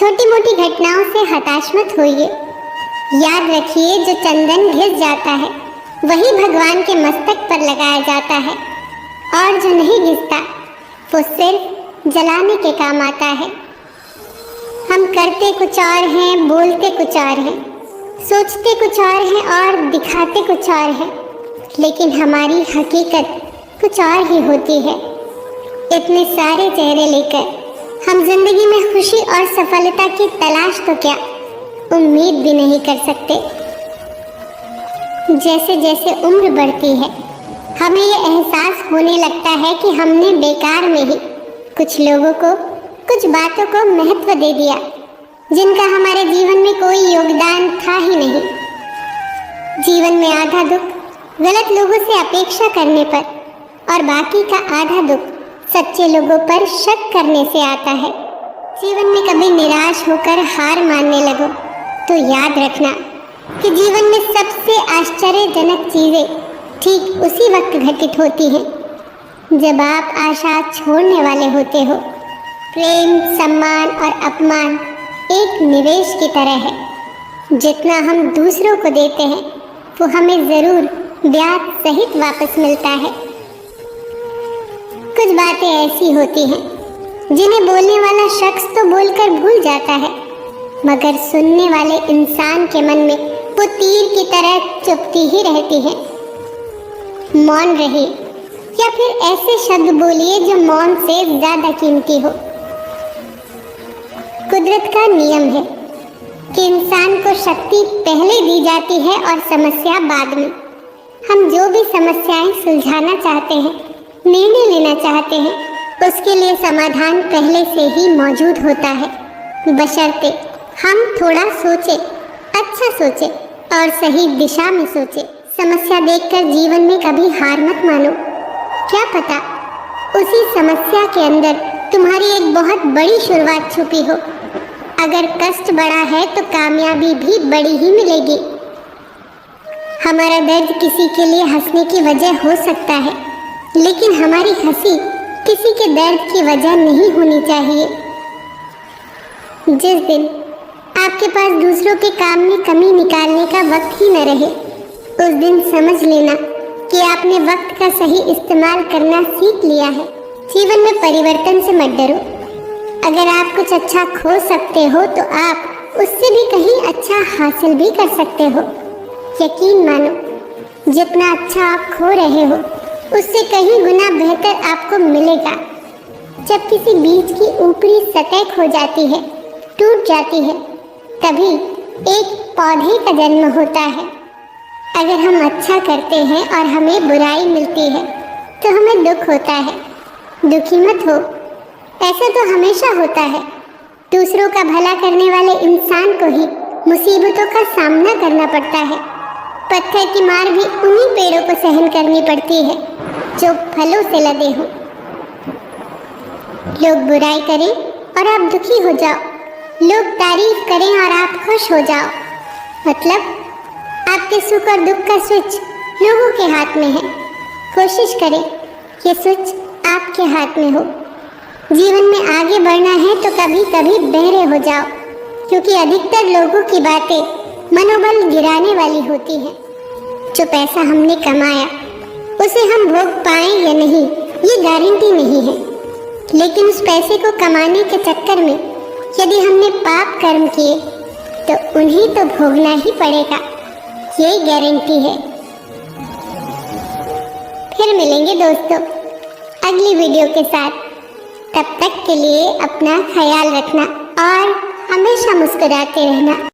छोटी मोटी घटनाओं से हताश मत होइए। याद रखिए, जो चंदन घिस जाता है वही भगवान के मस्तक पर लगाया जाता है, और जो नहीं घिसता वो सिर्फ जलाने के काम आता है। हम करते कुछ और हैं, बोलते कुछ और हैं, सोचते कुछ और हैं और दिखाते कुछ और हैं, लेकिन हमारी हकीकत कुछ और ही होती है। इतने सारे चेहरे लेकर हम जिंदगी में खुशी और सफलता की तलाश तो क्या उम्मीद भी नहीं कर सकते। जैसे जैसे उम्र बढ़ती है हमें ये एहसास होने लगता है कि हमने बेकार में ही कुछ लोगों को, कुछ बातों को महत्व दे दिया जिनका हमारे जीवन में कोई योगदान था ही नहीं। जीवन में आधा दुख गलत लोगों से अपेक्षा करने पर और बाकी का आधा दुख सच्चे लोगों पर शक करने से आता है। जीवन में कभी निराश होकर हार मानने लगो तो याद रखना कि जीवन में सबसे आश्चर्यजनक चीज़ें ठीक उसी वक्त घटित होती हैं जब आप आशा छोड़ने वाले होते हो। प्रेम, सम्मान और अपमान एक निवेश की तरह है। जितना हम दूसरों को देते हैं वो हमें ज़रूर ब्याज सहित वापस मिलता है। कुछ बातें ऐसी होती हैं जिन्हें बोलने वाला शख्स तो बोलकर भूल जाता है, मगर सुनने वाले इंसान के मन में वो तीर की तरह चुभती ही रहती है। मौन रहिए या फिर ऐसे शब्द बोलिए जो मौन से ज्यादा कीमती हो। कुदरत का नियम है कि इंसान को शक्ति पहले दी जाती है और समस्या बाद में। हम जो भी समस्याएं सुलझाना चाहते हैं, निर्णय लेना चाहते हैं, उसके लिए समाधान पहले से ही मौजूद होता है, बशर्ते हम थोड़ा सोचें, अच्छा सोचें और सही दिशा में सोचें। समस्या देखकर जीवन में कभी हार मत मानो। क्या पता उसी समस्या के अंदर तुम्हारी एक बहुत बड़ी शुरुआत छुपी हो। अगर कष्ट बड़ा है तो कामयाबी भी बड़ी ही मिलेगी। हमारा दर्द किसी के लिए हंसने की वजह हो सकता है, लेकिन हमारी हंसी किसी के दर्द की वजह नहीं होनी चाहिए। जिस दिन आपके पास दूसरों के काम में कमी निकालने का वक्त ही न रहे, उस दिन समझ लेना कि आपने वक्त का सही इस्तेमाल करना सीख लिया है। जीवन में परिवर्तन से मत डरो। अगर आप कुछ अच्छा खो सकते हो तो आप उससे भी कहीं अच्छा हासिल भी कर सकते हो। यकीन मानो, जितना अच्छा आप खो रहे हो उससे कहीं गुना बेहतर आपको मिलेगा। जब किसी बीज की ऊपरी सतह खो जाती है, टूट जाती है, तभी एक पौधे का जन्म होता है। अगर हम अच्छा करते हैं और हमें बुराई मिलती है तो हमें दुख होता है। दुखी मत हो, ऐसा तो हमेशा होता है। दूसरों का भला करने वाले इंसान को ही मुसीबतों का सामना करना पड़ता है। पत्थर की मार भी उन्हीं पेड़ों को सहन करनी पड़ती है जो फलों से लदे हों। लोग बुराई करें और आप दुखी हो जाओ, लोग तारीफ करें और आप खुश हो जाओ। मतलब आपके सुख और दुख का स्विच लोगों के हाथ में है। कोशिश करें ये स्विच आपके हाथ में हो। जीवन में आगे बढ़ना है तो कभी कभी बहरे हो जाओ, क्योंकि अधिकतर लोगों की बातें मनोबल गिराने वाली होती हैं। जो पैसा हमने कमाया उसे हम भोग पाएं या नहीं ये गारंटी नहीं है, लेकिन उस पैसे को कमाने के चक्कर में यदि हमने पाप कर्म किए तो उन्हें तो भोगना ही पड़ेगा, ये गारंटी है। फिर मिलेंगे दोस्तों अगली वीडियो के साथ। तब तक के लिए अपना ख्याल रखना और हमेशा मुस्कुराते रहना।